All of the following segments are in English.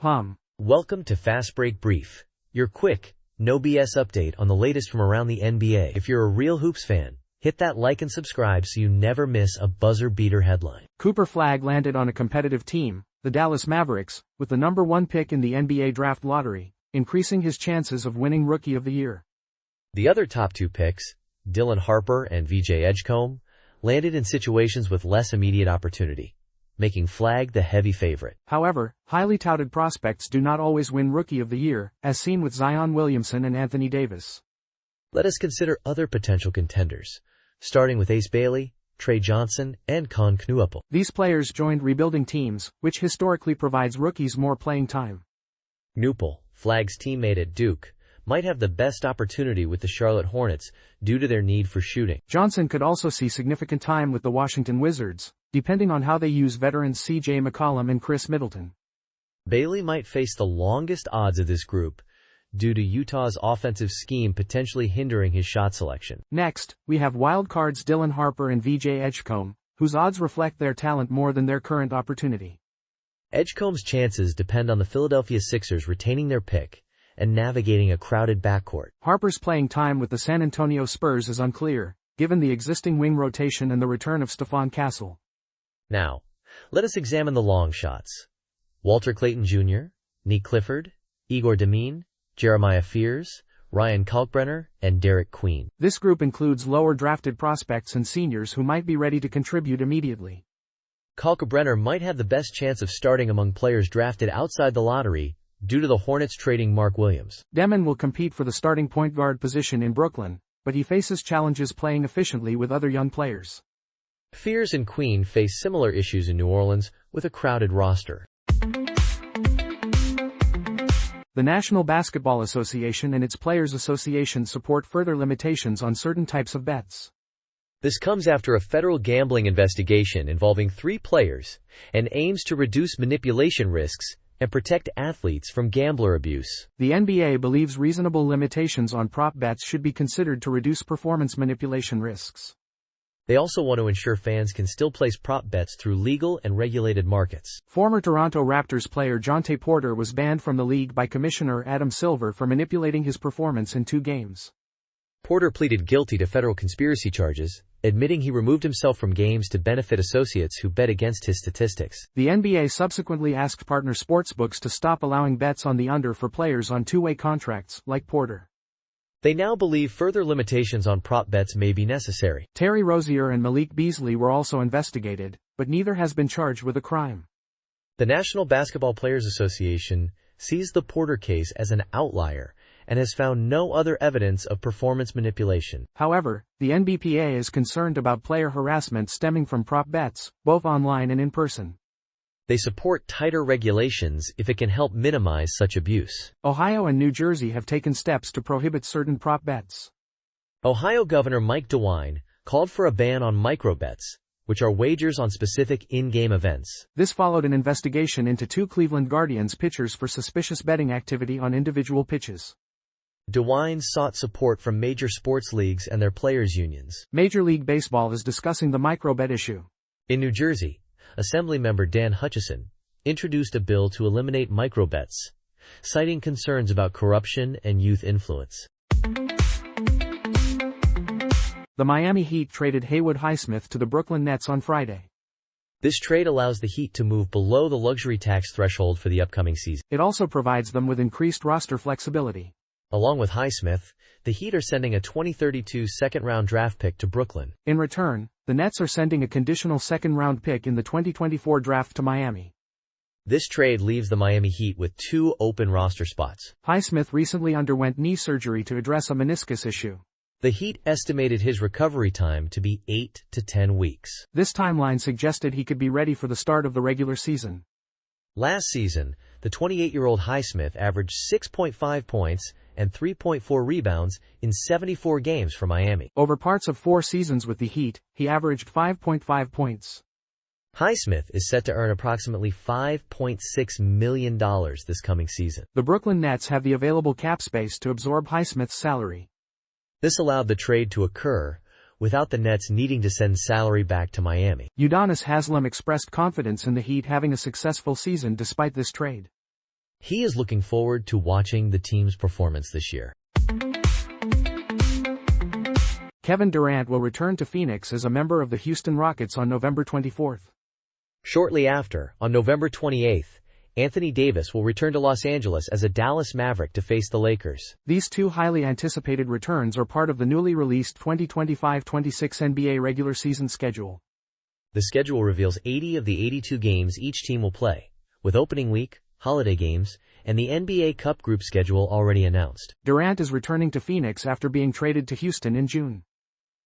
Welcome to Fast Break Brief, your quick, no BS update on the latest from around the NBA. If you're a real Hoops fan, hit that like and subscribe so you never miss a buzzer-beater headline. Cooper Flagg landed on a competitive team, the Dallas Mavericks, with the number 1 pick in the NBA draft lottery, increasing his chances of winning Rookie of the Year. The other top 2 picks, Dylan Harper and VJ Edgecombe, landed in situations with less immediate opportunity, making Flagg the heavy favorite. However, highly touted prospects do not always win Rookie of the Year, as seen with Zion Williamson and Anthony Davis. Let us consider other potential contenders, starting with Ace Bailey, Trey Johnson, and Con Knueppel. These players joined rebuilding teams, which historically provides rookies more playing time. Knueppel, Flagg's teammate at Duke, might have the best opportunity with the Charlotte Hornets due to their need for shooting. Johnson could also see significant time with the Washington Wizards, depending on how they use veterans C.J. McCollum and Chris Middleton. Bailey might face the longest odds of this group due to Utah's offensive scheme potentially hindering his shot selection. Next, we have wildcards Dylan Harper and VJ Edgecombe, whose odds reflect their talent more than their current opportunity. Edgecombe's chances depend on the Philadelphia Sixers retaining their pick and navigating a crowded backcourt. Harper's playing time with the San Antonio Spurs is unclear, given the existing wing rotation and the return of Stephon Castle. Now, let us examine the long shots. Walter Clayton Jr., Nick Clifford, Igor Demine, Jeremiah Fears, Ryan Kalkbrenner, and Derek Queen. This group includes lower drafted prospects and seniors who might be ready to contribute immediately. Kalkbrenner might have the best chance of starting among players drafted outside the lottery due to the Hornets trading Mark Williams. Demine will compete for the starting point guard position in Brooklyn, but he faces challenges playing efficiently with other young players. Fears and Queen face similar issues in New Orleans with a crowded roster. The National Basketball Association and its Players Association support further limitations on certain types of bets. This comes after a federal gambling investigation involving 3 players and aims to reduce manipulation risks and protect athletes from gambler abuse. The NBA believes reasonable limitations on prop bets should be considered to reduce performance manipulation risks. They also want to ensure fans can still place prop bets through legal and regulated markets. Former Toronto Raptors player Jontay Porter was banned from the league by Commissioner Adam Silver for manipulating his performance in 2 games. Porter pleaded guilty to federal conspiracy charges, admitting he removed himself from games to benefit associates who bet against his statistics. The NBA subsequently asked partner sportsbooks to stop allowing bets on the under for players on 2-way contracts, like Porter. They now believe further limitations on prop bets may be necessary. Terry Rozier and Malik Beasley were also investigated, but neither has been charged with a crime. The National Basketball Players Association sees the Porter case as an outlier and has found no other evidence of performance manipulation. However, the NBPA is concerned about player harassment stemming from prop bets, both online and in person. They support tighter regulations if it can help minimize such abuse. Ohio and New Jersey have taken steps to prohibit certain prop bets. Ohio Governor Mike DeWine called for a ban on microbets, which are wagers on specific in-game events. This followed an investigation into 2 Cleveland Guardians pitchers for suspicious betting activity on individual pitches. DeWine sought support from major sports leagues and their players' unions. Major League Baseball is discussing the microbet issue. In New Jersey, Assemblymember Dan Hutchison introduced a bill to eliminate microbets, citing concerns about corruption and youth influence. The Miami Heat traded Highsmith to the Brooklyn Nets on Friday. This trade allows the Heat to move below the luxury tax threshold for the upcoming season. It also provides them with increased roster flexibility. Along with Highsmith, the Heat are sending a 2032 second-round draft pick to Brooklyn. In return, the Nets are sending a conditional second-round pick in the 2024 draft to Miami. This trade leaves the Miami Heat with 2 open roster spots. Highsmith recently underwent knee surgery to address a meniscus issue. The Heat estimated his recovery time to be 8 to 10 weeks. This timeline suggested he could be ready for the start of the regular season. Last season, the 28-year-old Highsmith averaged 6.5 points and 3.4 rebounds in 74 games for Miami. Over parts of 4 seasons with the Heat, he averaged 5.5 points. Highsmith is set to earn approximately $5.6 million this coming season. The Brooklyn Nets have the available cap space to absorb Highsmith's salary. This allowed the trade to occur without the Nets needing to send salary back to Miami. Udonis Haslem expressed confidence in the Heat having a successful season despite this trade. He is looking forward to watching the team's performance this year. Kevin Durant will return to Phoenix as a member of the Houston Rockets on November 24. Shortly after, on November 28, Anthony Davis will return to Los Angeles as a Dallas Maverick to face the Lakers. These two highly anticipated returns are part of the newly released 2025-26 NBA regular season schedule. The schedule reveals 80 of the 82 games each team will play, with opening week, holiday games, and the NBA Cup group schedule already announced. Durant is returning to Phoenix after being traded to Houston in June.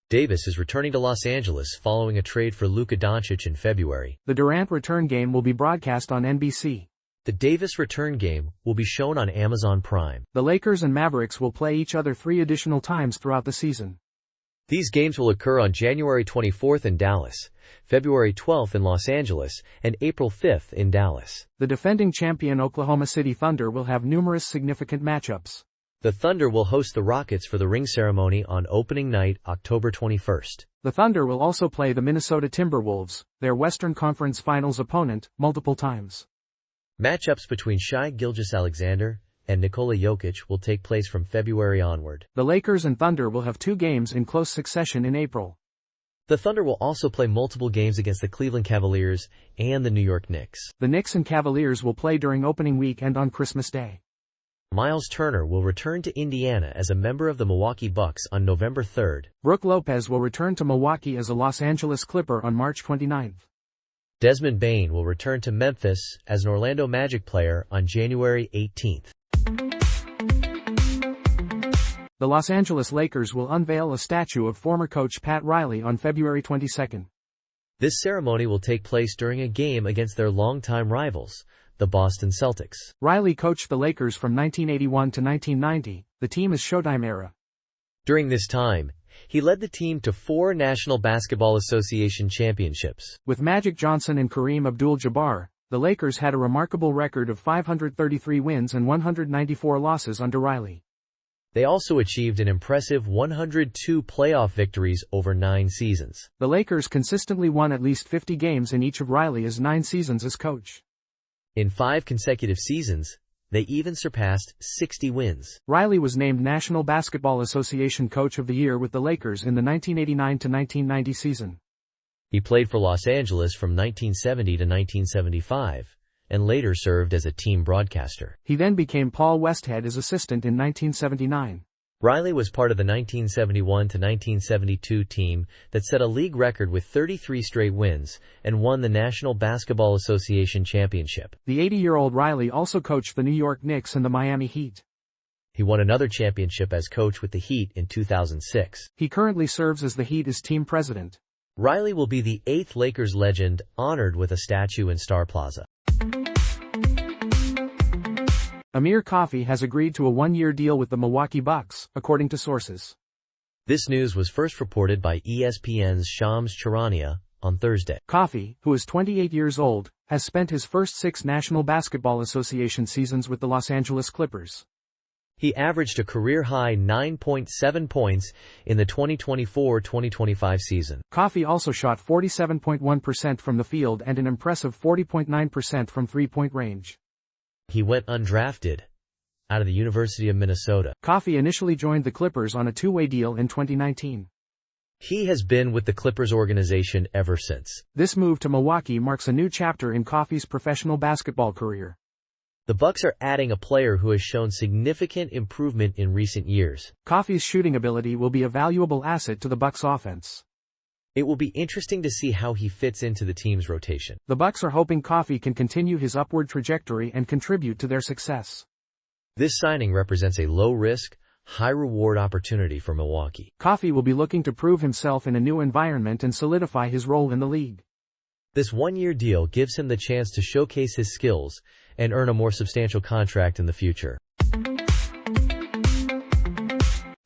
Davis is returning to Los Angeles following a trade for Luka Doncic in February. The Durant return game will be broadcast on NBC. The Davis return game will be shown on Amazon Prime. The Lakers and Mavericks will play each other 3 additional times throughout the season. These games will occur on January 24th in Dallas, February 12th in Los Angeles, and April 5th in Dallas. The defending champion Oklahoma City Thunder will have numerous significant matchups. The Thunder will host the Rockets for the ring ceremony on opening night, October 21st. The Thunder will also play the Minnesota Timberwolves, their Western Conference Finals opponent, multiple times. Matchups between Shai Gilgeous-Alexander and Nikola Jokic will take place from February onward. The Lakers and Thunder will have 2 games in close succession in April. The Thunder will also play multiple games against the Cleveland Cavaliers and the New York Knicks. The Knicks and Cavaliers will play during opening week and on Christmas Day. Miles Turner will return to Indiana as a member of the Milwaukee Bucks on November 3rd. Brooke Lopez will return to Milwaukee as a Los Angeles Clipper on March 29. Desmond Bane will return to Memphis as an Orlando Magic player on January 18. The Los Angeles Lakers will unveil a statue of former coach Pat Riley on February 22. This ceremony will take place during a game against their longtime rivals, the Boston Celtics. Riley coached the Lakers from 1981 to 1990, the team is Showtime era. During this time, he led the team to 4 National Basketball Association championships. With Magic Johnson and Kareem Abdul-Jabbar, the Lakers had a remarkable record of 533 wins and 194 losses under Riley. They also achieved an impressive 102 playoff victories over 9 seasons. The Lakers consistently won at least 50 games in each of Riley's 9 seasons as coach. In 5 consecutive seasons, they even surpassed 60 wins. Riley was named National Basketball Association Coach of the Year with the Lakers in the 1989-1990 season. He played for Los Angeles from 1970 to 1975, and later served as a team broadcaster. He then became Paul Westhead's assistant in 1979. Riley was part of the 1971 to 1972 team that set a league record with 33 straight wins and won the National Basketball Association championship. The 80-year-old Riley also coached the New York Knicks and the Miami Heat. He won another championship as coach with the Heat in 2006. He currently serves as the Heat's team president. Riley will be the 8th Lakers legend honored with a statue in Star Plaza. Amir Coffey has agreed to a 1-year deal with the Milwaukee Bucks, according to sources. This news was first reported by ESPN's Shams Charania on Thursday. Coffey, who is 28 years old, has spent his first 6 National Basketball Association seasons with the Los Angeles Clippers. He averaged a career-high 9.7 points in the 2024-2025 season. Coffey also shot 47.1% from the field and an impressive 40.9% from three-point range. He went undrafted out of the University of Minnesota. Coffey initially joined the Clippers on a 2-way deal in 2019. He has been with the Clippers organization ever since. This move to Milwaukee marks a new chapter in Coffey's professional basketball career. The Bucks are adding a player who has shown significant improvement in recent years. Coffey's shooting ability will be a valuable asset to the Bucks offense. It will be interesting to see how he fits into the team's rotation. The Bucks are hoping Coffey can continue his upward trajectory and contribute to their success. This signing represents a low-risk, high-reward opportunity for Milwaukee. Coffey will be looking to prove himself in a new environment and solidify his role in the league. This 1-year deal gives him the chance to showcase his skills and earn a more substantial contract in the future.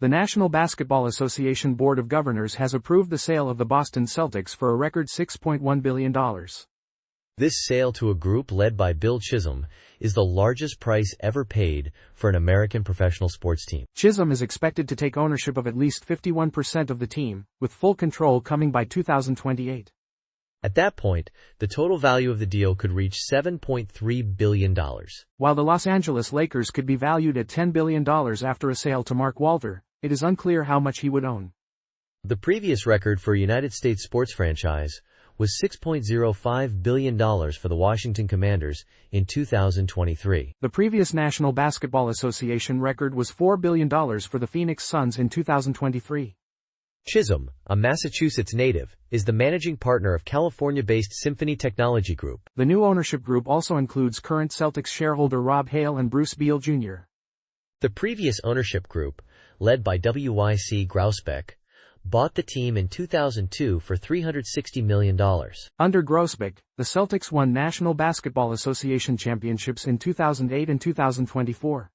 The National Basketball Association Board of Governors has approved the sale of the Boston Celtics for a record $6.1 billion. This sale to a group led by Bill Chisholm is the largest price ever paid for an American professional sports team. Chisholm is expected to take ownership of at least 51% of the team, with full control coming by 2028. At that point, the total value of the deal could reach $7.3 billion. While the Los Angeles Lakers could be valued at $10 billion after a sale to Mark Walter, it is unclear how much he would own. The previous record for a United States sports franchise was $6.05 billion for the Washington Commanders in 2023. The previous National Basketball Association record was $4 billion for the Phoenix Suns in 2023. Chisholm, a Massachusetts native, is the managing partner of California-based Symphony Technology Group. The new ownership group also includes current Celtics shareholder Rob Hale and Bruce Beal Jr. The previous ownership group, led by WYC Grousbeck, bought the team in 2002 for $360 million. Under Grousbeck, the Celtics won National Basketball Association championships in 2008 and 2024.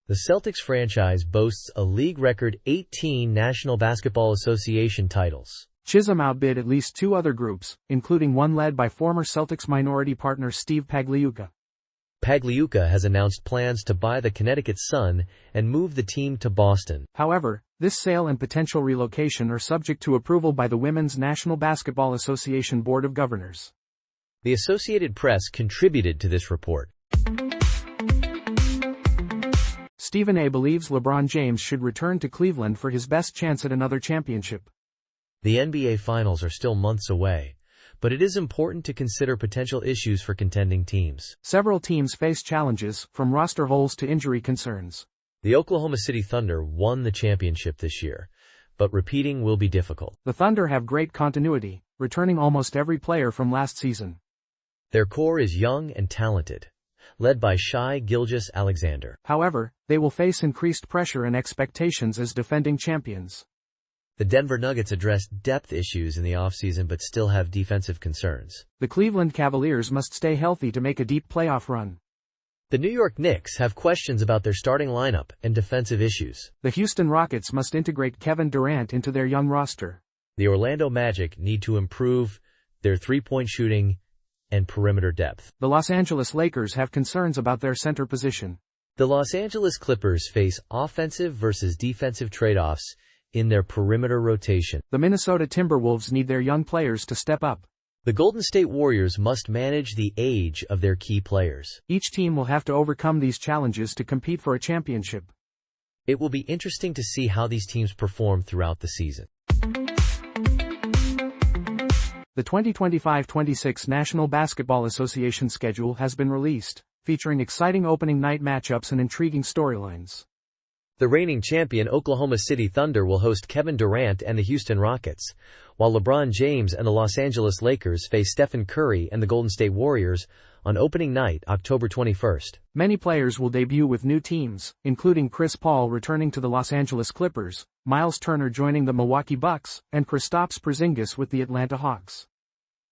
The Celtics franchise boasts a league record 18 National Basketball Association titles. Chisholm outbid at least two other groups, including one led by former Celtics minority partner Steve Pagliuca. Pagliuca has announced plans to buy the Connecticut Sun and move the team to Boston. However, this sale and potential relocation are subject to approval by the Women's National Basketball Association Board of Governors. The Associated Press contributed to this report. Stephen A. believes LeBron James should return to Cleveland for his best chance at another championship. The NBA Finals are still months away, but it is important to consider potential issues for contending teams. Several teams face challenges, from roster holes to injury concerns. The Oklahoma City Thunder won the championship this year, but repeating will be difficult. The Thunder have great continuity, returning almost every player from last season. Their core is young and talented, led by Shai Gilgeous-Alexander. However, they will face increased pressure and expectations as defending champions. The Denver Nuggets addressed depth issues in the offseason but still have defensive concerns. The Cleveland Cavaliers must stay healthy to make a deep playoff run. The New York Knicks have questions about their starting lineup and defensive issues. The Houston Rockets must integrate Kevin Durant into their young roster. The Orlando Magic need to improve their three-point shooting and perimeter depth. The Los Angeles Lakers have concerns about their center position. The Los Angeles Clippers face offensive versus defensive trade-offs in their perimeter rotation. The Minnesota Timberwolves need their young players to step up. The Golden State Warriors must manage the age of their key players. Each team will have to overcome these challenges to compete for a championship. It will be interesting to see how these teams perform throughout the season. The 2025-26 National Basketball Association schedule has been released, featuring exciting opening night matchups and intriguing storylines. The reigning champion Oklahoma City Thunder will host Kevin Durant and the Houston Rockets, while LeBron James and the Los Angeles Lakers face Stephen Curry and the Golden State Warriors on opening night, October 21st. Many players will debut with new teams, including Chris Paul returning to the Los Angeles Clippers, Miles Turner joining the Milwaukee Bucks, and Kristaps Porzingis with the Atlanta Hawks.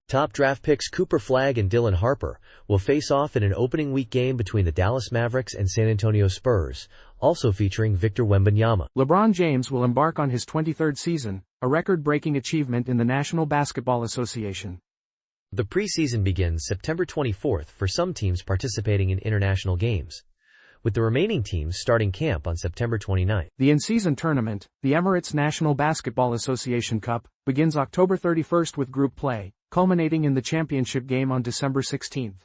Top draft picks Cooper Flagg and Dylan Harper will face off in an opening week game between the Dallas Mavericks and San Antonio Spurs, also featuring Victor Wembanyama. LeBron James will embark on his 23rd season, a record-breaking achievement in the National Basketball Association. The preseason begins September 24th for some teams participating in international games, with the remaining teams starting camp on September 29th. The in-season tournament, the Emirates National Basketball Association Cup, begins October 31st with group play, culminating in the championship game on December 16th.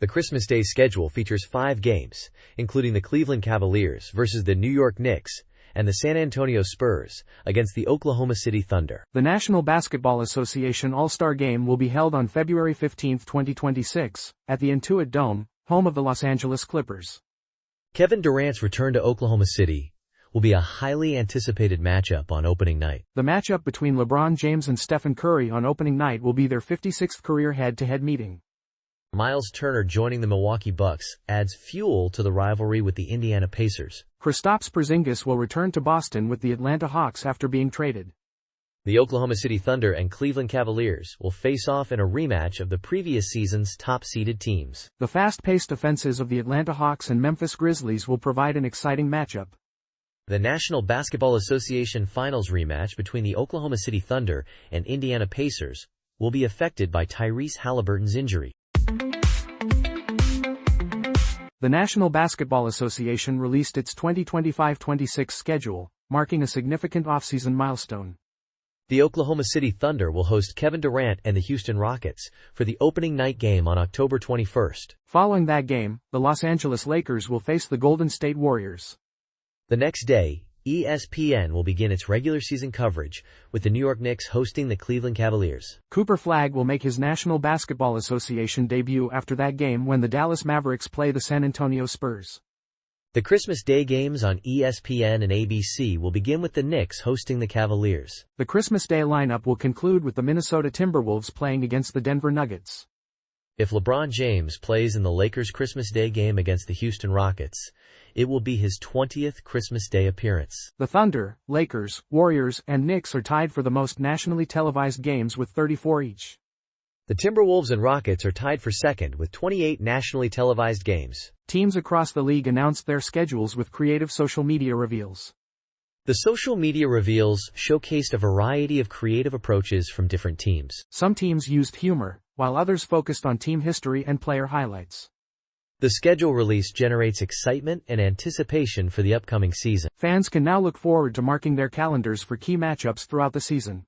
The Christmas Day schedule features 5 games, including the Cleveland Cavaliers versus the New York Knicks and the San Antonio Spurs against the Oklahoma City Thunder. The National Basketball Association All-Star Game will be held on February 15, 2026, at the Intuit Dome, home of the Los Angeles Clippers. Kevin Durant's return to Oklahoma City will be a highly anticipated matchup on opening night. The matchup between LeBron James and Stephen Curry on opening night will be their 56th career head-to-head meeting. Miles Turner joining the Milwaukee Bucks adds fuel to the rivalry with the Indiana Pacers. Kristaps Porzingis will return to Boston with the Atlanta Hawks after being traded. The Oklahoma City Thunder and Cleveland Cavaliers will face off in a rematch of the previous season's top-seeded teams. The fast-paced offenses of the Atlanta Hawks and Memphis Grizzlies will provide an exciting matchup. The National Basketball Association Finals rematch between the Oklahoma City Thunder and Indiana Pacers will be affected by Tyrese Halliburton's injury. The National Basketball Association released its 2025-26 schedule, marking a significant offseason milestone. The Oklahoma City Thunder will host Kevin Durant and the Houston Rockets for the opening night game on October 21st. Following that game, the Los Angeles Lakers will face the Golden State Warriors. The next day, ESPN will begin its regular season coverage, with the New York Knicks hosting the Cleveland Cavaliers. Cooper Flagg will make his National Basketball Association debut after that game when the Dallas Mavericks play the San Antonio Spurs. The Christmas Day games on ESPN and ABC will begin with the Knicks hosting the Cavaliers. The Christmas Day lineup will conclude with the Minnesota Timberwolves playing against the Denver Nuggets. If LeBron James plays in the Lakers' Christmas Day game against the Houston Rockets, it will be his 20th Christmas Day appearance. The Thunder, Lakers, Warriors, and Knicks are tied for the most nationally televised games with 34 each. The Timberwolves and Rockets are tied for second with 28 nationally televised games. Teams across the league announced their schedules with creative social media reveals. The social media reveals showcased a variety of creative approaches from different teams. Some teams used humor, while others focused on team history and player highlights. The schedule release generates excitement and anticipation for the upcoming season. Fans can now look forward to marking their calendars for key matchups throughout the season.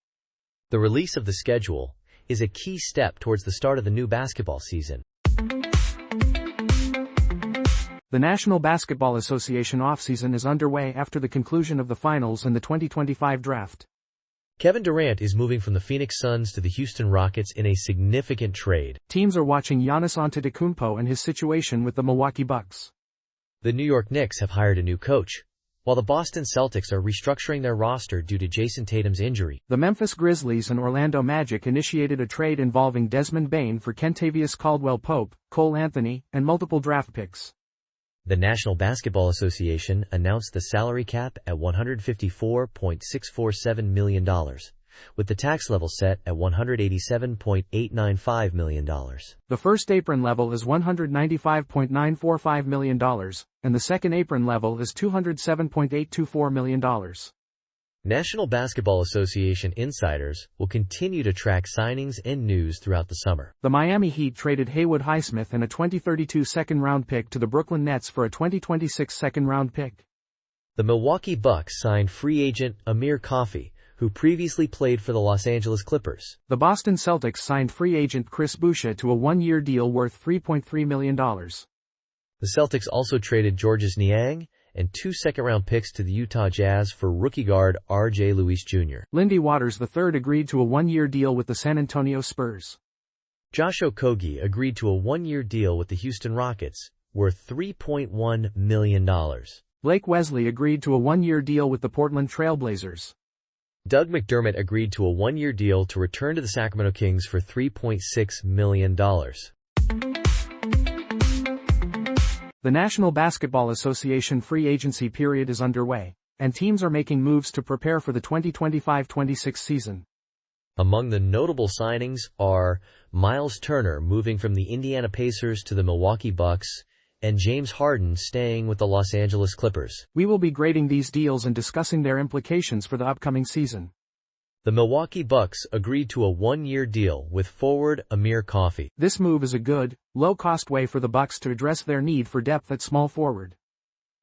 The release of the schedule is a key step towards the start of the new basketball season. The National Basketball Association offseason is underway after the conclusion of the finals and the 2025 draft. Kevin Durant is moving from the Phoenix Suns to the Houston Rockets in a significant trade. Teams are watching Giannis Antetokounmpo and his situation with the Milwaukee Bucks. The New York Knicks have hired a new coach, while the Boston Celtics are restructuring their roster due to Jason Tatum's injury. The Memphis Grizzlies and Orlando Magic initiated a trade involving Desmond Bane for Kentavious Caldwell-Pope, Cole Anthony, and multiple draft picks. The National Basketball Association announced the salary cap at $154.647 million, with the tax level set at $187.895 million. The first apron level is $195.945 million, and the second apron level is $207.824 million. National Basketball Association insiders will continue to track signings and news throughout the summer. The Miami Heat traded Highsmith and a 2032 second-round pick to the Brooklyn Nets for a 2026 second-round pick. The Milwaukee Bucks signed free agent Amir Coffey, who previously played for the Los Angeles Clippers. The Boston Celtics signed free agent Chris Boucher to a one-year deal worth $3.3 million. The Celtics also traded Georges Niang and 2 second-round picks to the Utah Jazz for rookie guard R.J. Lewis Jr. Lindy Waters III agreed to a one-year deal with the San Antonio Spurs. Josh Okogie agreed to a one-year deal with the Houston Rockets, worth $3.1 million. Blake Wesley agreed to a one-year deal with the Portland Trail Blazers. Doug McDermott agreed to a one-year deal to return to the Sacramento Kings for $3.6 million. The National Basketball Association free agency period is underway, and teams are making moves to prepare for the 2025-26 season. Among the notable signings are Miles Turner moving from the Indiana Pacers to the Milwaukee Bucks, and James Harden staying with the Los Angeles Clippers. We will be grading these deals and discussing their implications for the upcoming season. The Milwaukee Bucks agreed to a one-year deal with forward Amir Coffey. This move is a good, low-cost way for the Bucks to address their need for depth at small forward.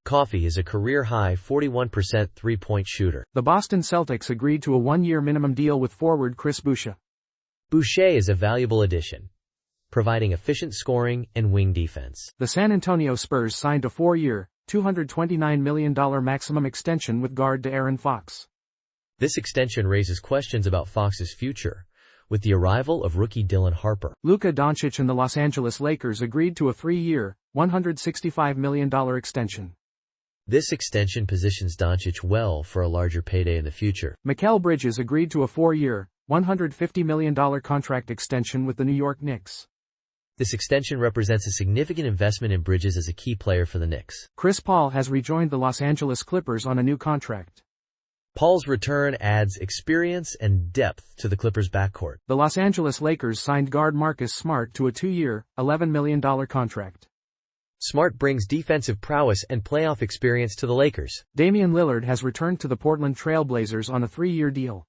Coffey is a career-high 41% three-point shooter. The Boston Celtics agreed to a one-year minimum deal with forward Chris Boucher. Boucher is a valuable addition, providing efficient scoring and wing defense. The San Antonio Spurs signed a 4-year, $229 million maximum extension with guard De'Aaron Fox. This extension raises questions about Fox's future, with the arrival of rookie Dylan Harper. Luka Doncic and the Los Angeles Lakers agreed to a 3-year, $165 million extension. This extension positions Doncic well for a larger payday in the future. Mikal Bridges agreed to a 4-year, $150 million contract extension with the New York Knicks. This extension represents a significant investment in Bridges as a key player for the Knicks. Chris Paul has rejoined the Los Angeles Clippers on a new contract. Paul's return adds experience and depth to the Clippers' backcourt. The Los Angeles Lakers signed guard Marcus Smart to a 2-year, $11 million contract. Smart brings defensive prowess and playoff experience to the Lakers. Damian Lillard has returned to the Portland Trail Blazers on a 3-year deal.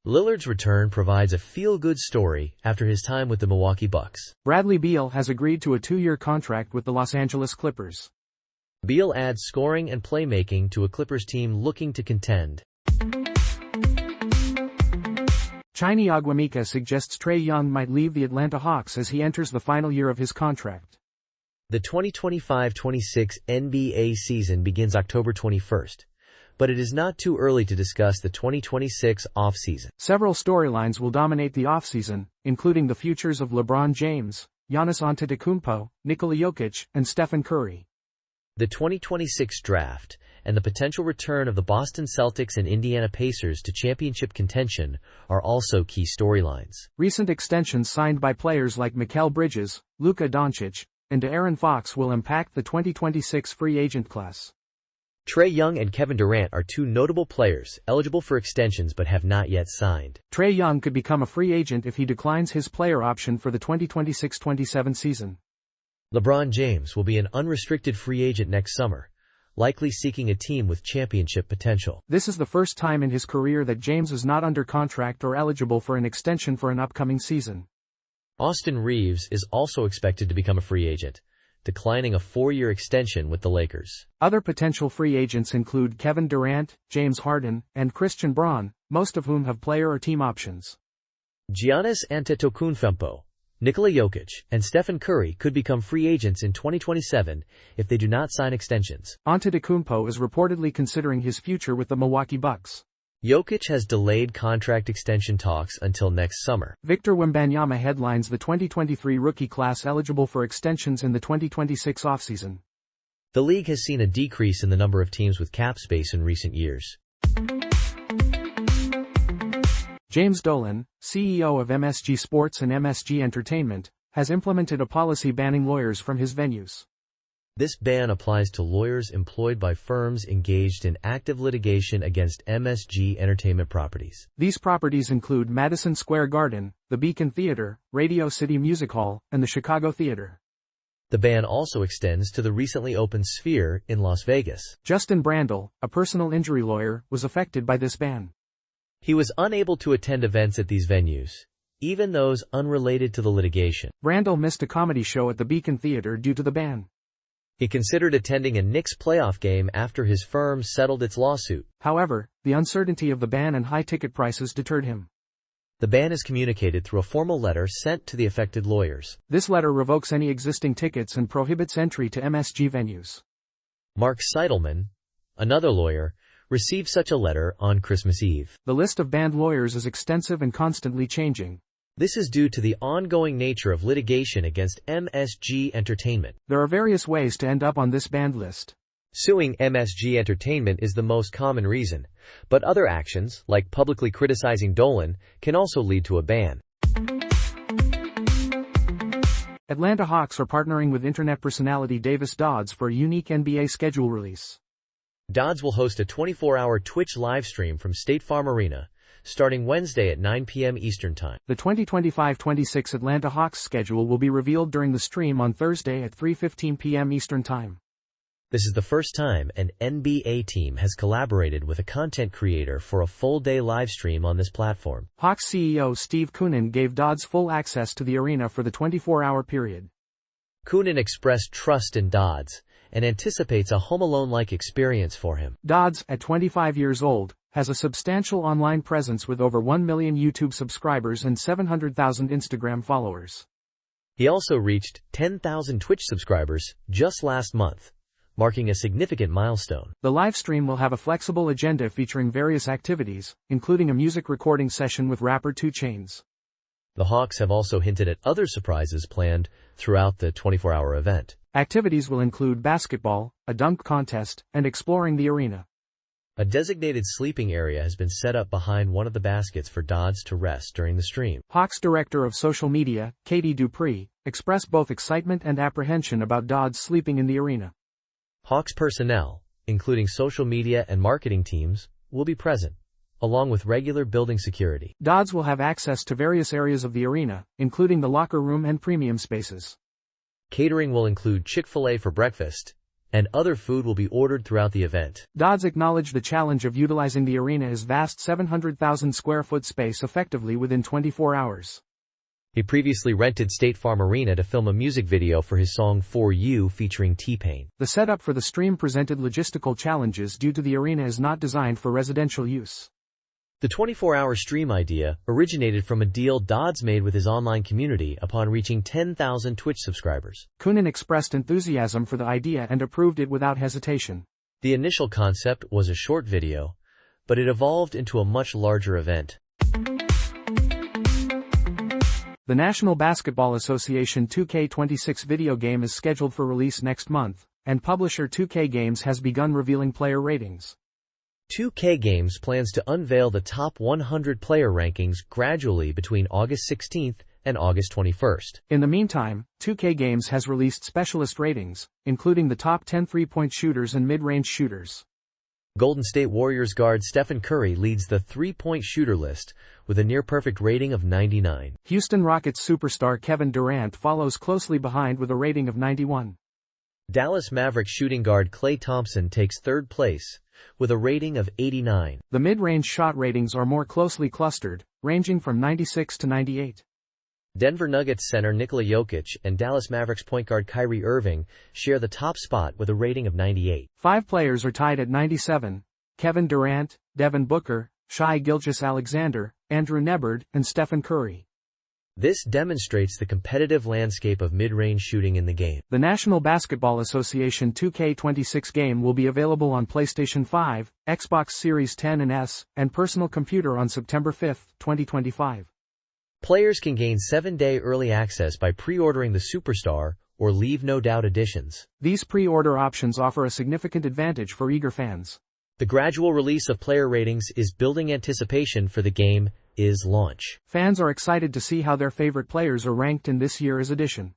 Lillard's return provides a feel-good story after his time with the Milwaukee Bucks. Bradley Beal has agreed to a 2-year contract with the Los Angeles Clippers. Beal adds scoring and playmaking to a Clippers team looking to contend. Chiny Aguamica suggests Trae Young might leave the Atlanta Hawks as he enters the final year of his contract. The 2025-26 NBA season begins October 21st, but it is not too early to discuss the 2026 offseason. Several storylines will dominate the offseason, including the futures of LeBron James, Giannis Antetokounmpo, Nikola Jokic, and Stephen Curry. The 2026 draft and the potential return of the Boston Celtics and Indiana Pacers to championship contention are also key storylines. Recent extensions signed by players like Mikal Bridges, Luka Doncic, and De'Aaron Fox will impact the 2026 free agent class. Trae Young and Kevin Durant are two notable players eligible for extensions but have not yet signed. Trae Young could become a free agent if he declines his player option for the 2026-27 season. LeBron James will be an unrestricted free agent next summer, likely seeking a team with championship potential. This is the first time in his career that James is not under contract or eligible for an extension for an upcoming season. Austin Reeves is also expected to become a free agent, declining a 4-year extension with the Lakers. Other potential free agents include Kevin Durant, James Harden, and Christian Braun, most of whom have player or team options. Giannis Antetokounmpo, Nikola Jokic, and Stephen Curry could become free agents in 2027 if they do not sign extensions. Antetokounmpo is reportedly considering his future with the Milwaukee Bucks. Jokic has delayed contract extension talks until next summer. Victor Wembanyama headlines the 2023 rookie class eligible for extensions in the 2026 offseason. The league has seen a decrease in the number of teams with cap space in recent years. James Dolan, CEO of MSG Sports and MSG Entertainment, has implemented a policy banning lawyers from his venues. This ban applies to lawyers employed by firms engaged in active litigation against MSG Entertainment properties. These properties include Madison Square Garden, the Beacon Theater, Radio City Music Hall, and the Chicago Theater. The ban also extends to the recently opened Sphere in Las Vegas. Justin Brandel, a personal injury lawyer, was affected by this ban. He was unable to attend events at these venues, even those unrelated to the litigation. Brandel missed a comedy show at the Beacon Theater due to the ban. He considered attending a Knicks playoff game after his firm settled its lawsuit. However, the uncertainty of the ban and high ticket prices deterred him. The ban is communicated through a formal letter sent to the affected lawyers. This letter revokes any existing tickets and prohibits entry to MSG venues. Mark Seidelman, another lawyer, received such a letter on Christmas Eve. The list of banned lawyers is extensive and constantly changing. This is due to the ongoing nature of litigation against MSG Entertainment. There are various ways to end up on this banned list. Suing MSG Entertainment is the most common reason, but other actions, like publicly criticizing Dolan, can also lead to a ban. Atlanta Hawks are partnering with internet personality Davis Dodds for a unique NBA schedule release. Dodds will host a 24-hour Twitch livestream from State Farm Arena, starting Wednesday at 9 p.m. Eastern Time. The 2025-26 Atlanta Hawks schedule will be revealed during the stream on Thursday at 3:15 p.m. Eastern Time. This is the first time an NBA team has collaborated with a content creator for a full-day livestream on this platform. Hawks CEO Steve Koonin gave Dodds full access to the arena for the 24-hour period. Koonin expressed trust in Dodds and anticipates a Home Alone-like experience for him. Dodds, at 25 years old, has a substantial online presence with over 1 million YouTube subscribers and 700,000 Instagram followers. He also reached 10,000 Twitch subscribers just last month, marking a significant milestone. The livestream will have a flexible agenda featuring various activities, including a music recording session with rapper 2 Chainz. The Hawks have also hinted at other surprises planned throughout the 24-hour event. Activities will include basketball, a dunk contest, and exploring the arena. A designated sleeping area has been set up behind one of the baskets for Dodds to rest during the stream. Hawks director of social media, Katie Dupree, expressed both excitement and apprehension about Dodds sleeping in the arena. Hawks personnel, including social media and marketing teams, will be present, along with regular building security. Dodds will have access to various areas of the arena, including the locker room and premium spaces. Catering will include Chick-fil-A for breakfast, and other food will be ordered throughout the event. Dodds acknowledged the challenge of utilizing the arena's vast 700,000 square foot space effectively within 24 hours. He previously rented State Farm Arena to film a music video for his song For You featuring T-Pain. The setup for the stream presented logistical challenges due to the arena is not designed for residential use. The 24-hour stream idea originated from a deal Dodds made with his online community upon reaching 10,000 Twitch subscribers. Coonan expressed enthusiasm for the idea and approved it without hesitation. The initial concept was a short video, but it evolved into a much larger event. The National Basketball Association 2K26 video game is scheduled for release next month, and publisher 2K Games has begun revealing player ratings. 2K Games plans to unveil the top 100 player rankings gradually between August 16th and August 21st. In the meantime, 2K Games has released specialist ratings, including the top 10 three-point shooters and mid-range shooters. Golden State Warriors guard Stephen Curry leads the three-point shooter list with a near-perfect rating of 99. Houston Rockets superstar Kevin Durant follows closely behind with a rating of 91. Dallas Mavericks shooting guard Klay Thompson takes third place with a rating of 89. The mid-range shot ratings are more closely clustered, ranging from 96 to 98. Denver Nuggets center Nikola Jokic and Dallas Mavericks point guard Kyrie Irving share the top spot with a rating of 98. 5 players are tied at 97: Kevin Durant, Devin Booker, Shai Gilgeous-Alexander, Andrew Nembhard, and Stephen Curry. This demonstrates the competitive landscape of mid-range shooting in the game. The National Basketball Association 2K26 game will be available on PlayStation 5, Xbox Series X and S, and personal computer on September 5, 2025. Players can gain 7-day early access by pre-ordering the Superstar or Leave No Doubt editions. These pre-order options offer a significant advantage for eager fans. The gradual release of player ratings is building anticipation for the game's launch. Fans are excited to see how their favorite players are ranked in this year's edition.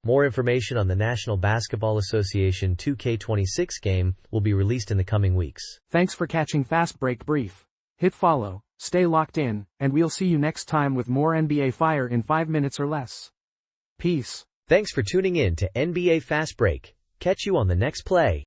More information on the National Basketball Association 2K26 game will be released in the coming weeks. Thanks for catching Fast Break Brief. Hit follow, stay locked in, and we'll see you next time with more NBA Fire in 5 minutes or less. Peace. Thanks for tuning in to NBA Fast Break. Catch you on the next play.